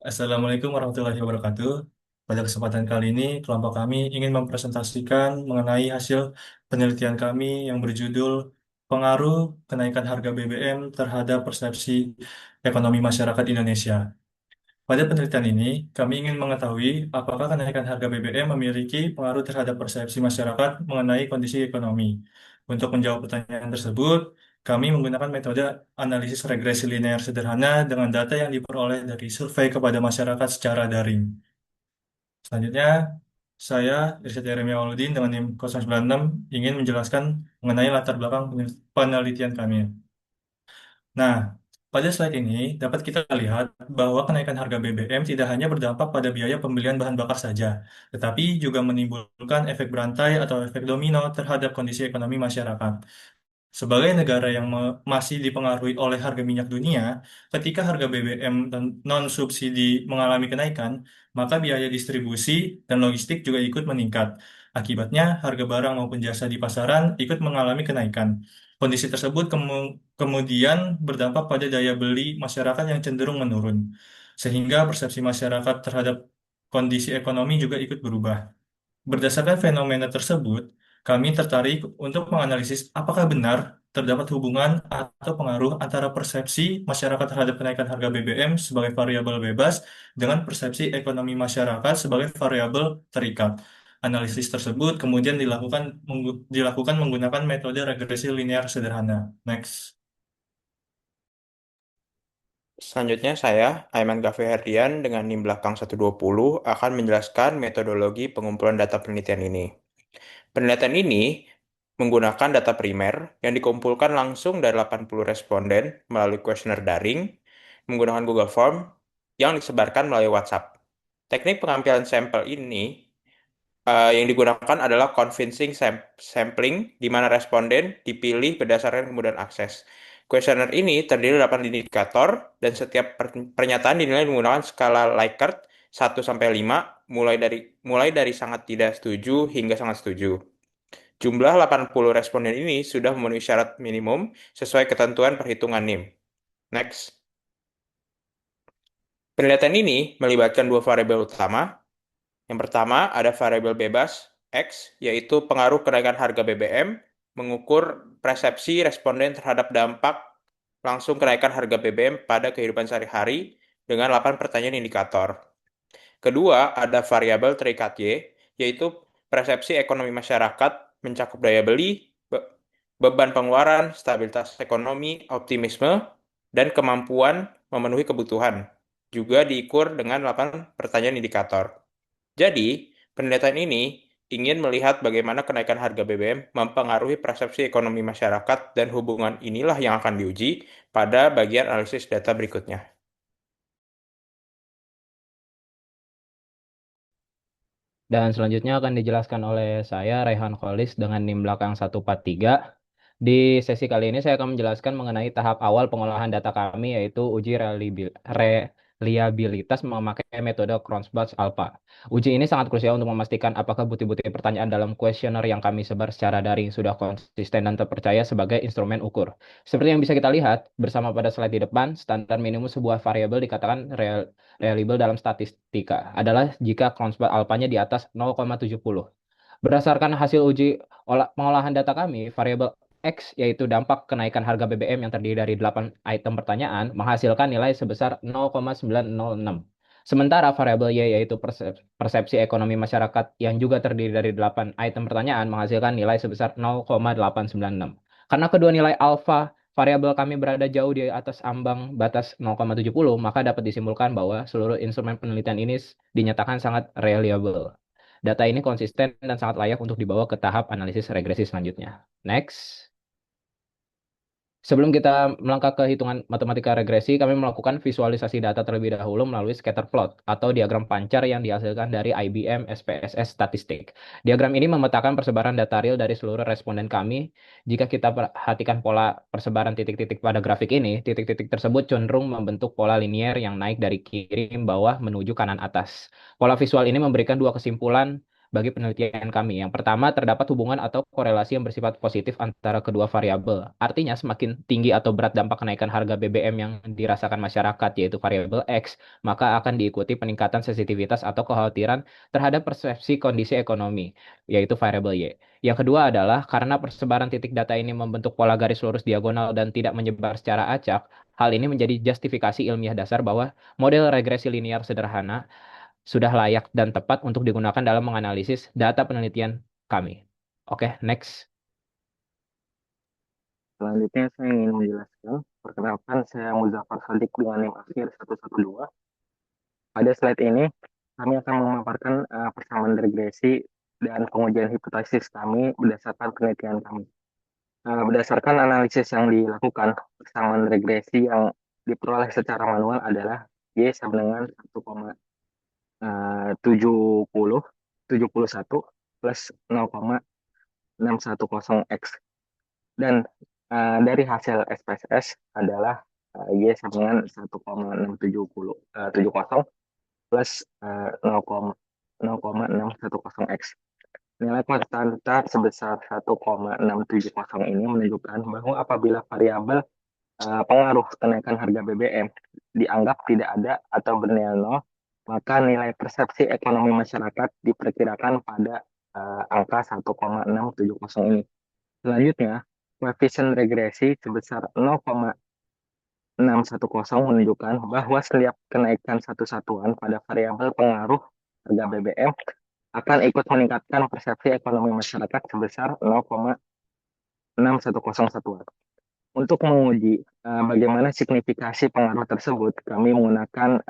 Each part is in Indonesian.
Assalamualaikum warahmatullahi wabarakatuh. Pada kesempatan kali ini, kelompok kami ingin mempresentasikan mengenai hasil penelitian kami yang berjudul Pengaruh Kenaikan Harga BBM Terhadap Persepsi Ekonomi Masyarakat Indonesia. Pada penelitian ini, kami ingin mengetahui apakah kenaikan harga BBM memiliki pengaruh terhadap persepsi masyarakat mengenai kondisi ekonomi. Untuk menjawab pertanyaan tersebut, kami menggunakan metode analisis regresi linear sederhana dengan data yang diperoleh dari survei kepada masyarakat secara daring. Selanjutnya, saya, Irsyad Yeremia Wauludin dengan NIM 096, ingin menjelaskan mengenai latar belakang penelitian kami. Nah, pada slide ini dapat kita lihat bahwa kenaikan harga BBM tidak hanya berdampak pada biaya pembelian bahan bakar saja, tetapi juga menimbulkan efek berantai atau efek domino terhadap kondisi ekonomi masyarakat. Sebagai negara yang masih dipengaruhi oleh harga minyak dunia, ketika harga BBM dan non-subsidi mengalami kenaikan, maka biaya distribusi dan logistik juga ikut meningkat. Akibatnya, harga barang maupun jasa di pasaran ikut mengalami kenaikan. Kondisi tersebut kemudian berdampak pada daya beli masyarakat yang cenderung menurun, sehingga persepsi masyarakat terhadap kondisi ekonomi juga ikut berubah. Berdasarkan fenomena tersebut, kami tertarik untuk menganalisis apakah benar terdapat hubungan atau pengaruh antara persepsi masyarakat terhadap kenaikan harga BBM sebagai variabel bebas dengan persepsi ekonomi masyarakat sebagai variabel terikat. Analisis tersebut kemudian dilakukan menggunakan metode regresi linear sederhana. Next. Selanjutnya saya, Aiman Gafi Herdian dengan NIM belakang 120 akan menjelaskan metodologi pengumpulan data penelitian ini. Penelitian ini menggunakan data primer yang dikumpulkan langsung dari 80 responden melalui kuesioner daring menggunakan Google Form yang disebarkan melalui WhatsApp. Teknik pengambilan sampel ini yang digunakan adalah convincing sampling, di mana responden dipilih berdasarkan kemudahan akses. Kuesioner ini terdiri dari 8 indikator, dan setiap pernyataan dinilai menggunakan skala Likert 1 sampai 5, mulai dari sangat tidak setuju hingga sangat setuju. Jumlah 80 responden ini sudah memenuhi syarat minimum sesuai ketentuan perhitungan NIM. Next. Penelitian ini melibatkan dua variabel utama. Yang pertama, ada variabel bebas X, yaitu pengaruh kenaikan harga BBM, mengukur persepsi responden terhadap dampak langsung kenaikan harga BBM pada kehidupan sehari-hari dengan 8 pertanyaan indikator. Kedua, ada variabel terikat Y, yaitu persepsi ekonomi masyarakat mencakup daya beli, beban pengeluaran, stabilitas ekonomi, optimisme, dan kemampuan memenuhi kebutuhan. Juga diukur dengan 8 pertanyaan indikator. Jadi, penelitian ini ingin melihat bagaimana kenaikan harga BBM mempengaruhi persepsi ekonomi masyarakat, dan hubungan inilah yang akan diuji pada bagian analisis data berikutnya. Dan selanjutnya akan dijelaskan oleh saya, Raihan Kholis, dengan NIM belakang 143. Di sesi kali ini saya akan menjelaskan mengenai tahap awal pengolahan data kami, yaitu uji reliabilitas memakai metode Cronbach's Alpha. Uji ini sangat krusial untuk memastikan apakah bukti-bukti pertanyaan dalam kuesioner yang kami sebar secara daring sudah konsisten dan terpercaya sebagai instrumen ukur. Seperti yang bisa kita lihat bersama pada slide di depan, standar minimum sebuah variabel dikatakan reliable dalam statistika adalah jika Cronbach alpanya di atas 0,70. Berdasarkan hasil uji pengolahan data kami, variabel X, yaitu dampak kenaikan harga BBM yang terdiri dari 8 item pertanyaan, menghasilkan nilai sebesar 0,906. Sementara variabel Y, yaitu persepsi ekonomi masyarakat yang juga terdiri dari 8 item pertanyaan, menghasilkan nilai sebesar 0,896. Karena kedua nilai alfa variabel kami berada jauh di atas ambang batas 0,70, maka dapat disimpulkan bahwa seluruh instrumen penelitian ini dinyatakan sangat reliable. Data ini konsisten dan sangat layak untuk dibawa ke tahap analisis regresi selanjutnya. Next. Sebelum kita melangkah ke hitungan matematika regresi, kami melakukan visualisasi data terlebih dahulu melalui scatter plot atau diagram pancar yang dihasilkan dari IBM SPSS Statistik. Diagram ini memetakan persebaran data real dari seluruh responden kami. Jika kita perhatikan pola persebaran titik-titik pada grafik ini, titik-titik tersebut cenderung membentuk pola linier yang naik dari kiri bawah menuju kanan atas. Pola visual ini memberikan dua kesimpulan bagi penelitian kami. Yang pertama, terdapat hubungan atau korelasi yang bersifat positif antara kedua variabel. Artinya, semakin tinggi atau berat dampak kenaikan harga BBM yang dirasakan masyarakat, yaitu variabel X, maka akan diikuti peningkatan sensitivitas atau kekhawatiran terhadap persepsi kondisi ekonomi, yaitu variabel Y. Yang kedua adalah karena persebaran titik data ini membentuk pola garis lurus diagonal dan tidak menyebar secara acak, hal ini menjadi justifikasi ilmiah dasar bahwa model regresi linear sederhana sudah layak dan tepat untuk digunakan dalam menganalisis data penelitian kami. Oke, next. Selanjutnya saya ingin menjelaskan, perkenalkan saya Muzaffar Shadiq dengan NIM akhir 112. Pada slide ini, kami akan memaparkan persamaan regresi dan pengujian hipotesis kami berdasarkan penelitian kami. Berdasarkan analisis yang dilakukan, persamaan regresi yang diperoleh secara manual adalah Y sama dengan 1,71 plus 0,610X. Dan dari hasil SPSS adalah Y sama dengan 1,670 plus 0,610X. Nilai konstanta sebesar 1,670 ini menunjukkan bahwa apabila variabel pengaruh kenaikan harga BBM dianggap tidak ada atau bernilai nol, maka nilai persepsi ekonomi masyarakat diperkirakan pada angka 1,670 ini. Selanjutnya, koefisien regresi sebesar 0,610 menunjukkan bahwa setiap kenaikan satu satuan pada variabel pengaruh harga BBM akan ikut meningkatkan persepsi ekonomi masyarakat sebesar 0,610 satuan. Untuk menguji bagaimana signifikasi pengaruh tersebut, kami menggunakan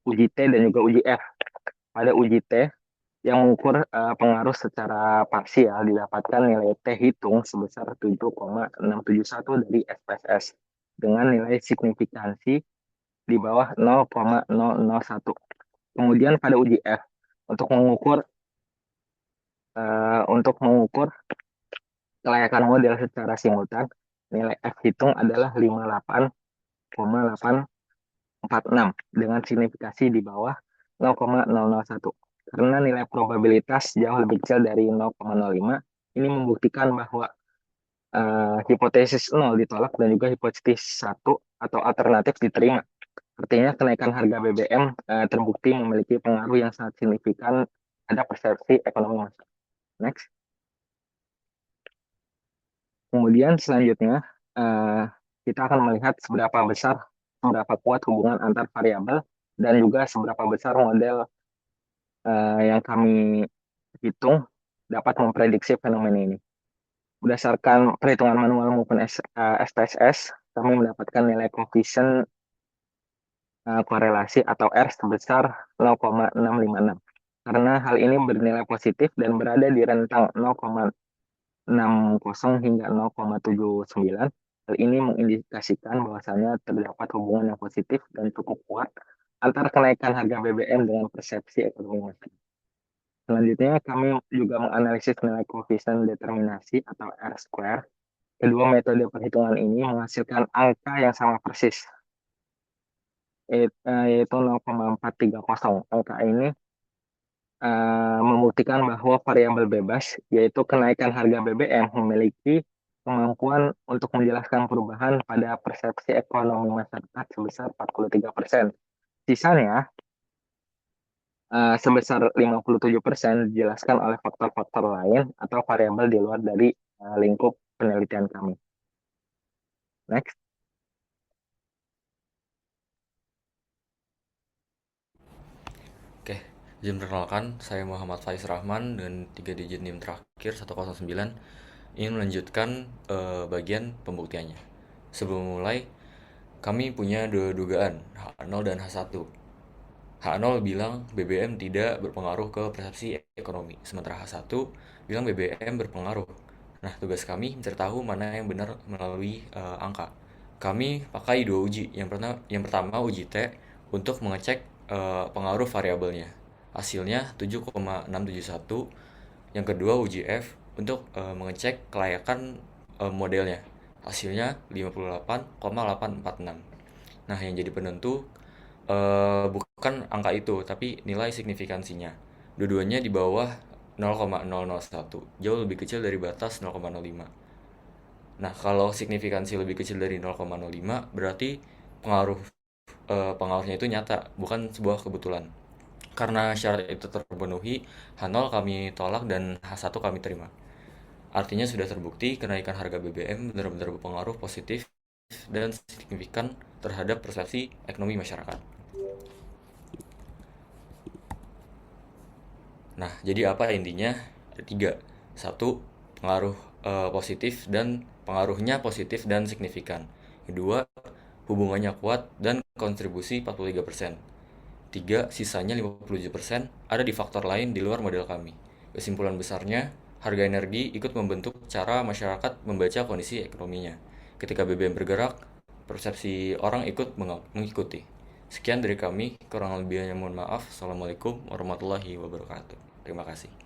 uji T dan juga uji F. Pada uji T, yang mengukur pengaruh secara parsial didapatkan nilai T hitung sebesar 7,671 dari SPSS dengan nilai signifikansi di bawah 0,001. Kemudian pada uji F untuk mengukur kelayakan model secara simultan, nilai F hitung adalah 58,846 dengan signifikasi di bawah 0,001. Karena nilai probabilitas jauh lebih kecil dari 0,05, ini membuktikan bahwa hipotesis 0 ditolak dan juga hipotesis 1 atau alternatif diterima. Artinya kenaikan harga BBM terbukti memiliki pengaruh yang sangat signifikan pada persepsi ekonomi masyarakat. Next. Kemudian selanjutnya kita akan melihat seberapa kuat hubungan antar variabel dan juga seberapa besar model yang kami hitung dapat memprediksi fenomena ini. Berdasarkan perhitungan manual maupun SPSS, kami mendapatkan nilai koefisien korelasi atau R sebesar 0,656. Karena hal ini bernilai positif dan berada di rentang 0,60 hingga 0,79. Hal ini mengindikasikan bahwasanya terdapat hubungan yang positif dan cukup kuat antara kenaikan harga BBM dengan persepsi ekonomi masyarakat. Selanjutnya, kami juga menganalisis nilai koefisien determinasi atau R-square. Kedua metode perhitungan ini menghasilkan angka yang sama persis, yaitu 0,430. Angka ini membuktikan bahwa variabel bebas, yaitu kenaikan harga BBM, memiliki kemampuan untuk menjelaskan perubahan pada persepsi ekonomi masyarakat sebesar 43%. Sisanya, sebesar 57% dijelaskan oleh faktor-faktor lain atau variabel di luar dari lingkup penelitian kami. Next. Oke, izin perkenalkan, saya Muhammad Faiz Rahman dengan 3 digit NIM terakhir 109 ingin melanjutkan bagian pembuktiannya. Sebelum mulai, kami punya dua dugaan, H0 dan H1. H0 bilang BBM tidak berpengaruh ke persepsi ekonomi, sementara H1 bilang BBM berpengaruh. Nah, tugas kami mencari tahu mana yang benar melalui angka. Kami pakai dua uji. Yang pertama uji T untuk mengecek pengaruh variabelnya. Hasilnya 7,671. Yang kedua uji F untuk mengecek kelayakan modelnya. Hasilnya 58,846. Nah, yang jadi penentu bukan angka itu, tapi nilai signifikansinya. Dua-duanya di bawah 0,001, jauh lebih kecil dari batas 0,05. Nah, kalau signifikansi lebih kecil dari 0,05 berarti pengaruhnya itu nyata, bukan sebuah kebetulan. Karena syarat itu terpenuhi, H0 kami tolak dan H1 kami terima. Artinya sudah terbukti kenaikan harga BBM benar-benar berpengaruh positif dan signifikan terhadap persepsi ekonomi masyarakat. Nah, jadi apa intinya? Ada tiga. Satu, pengaruh positif dan pengaruhnya positif dan signifikan. Kedua, hubungannya kuat dan kontribusi 43%. Tiga, sisanya 57% ada di faktor lain di luar model kami. Kesimpulan besarnya, harga energi ikut membentuk cara masyarakat membaca kondisi ekonominya. Ketika BBM bergerak, persepsi orang ikut mengikuti. Sekian dari kami, kurang lebihnya mohon maaf. Assalamualaikum warahmatullahi wabarakatuh. Terima kasih.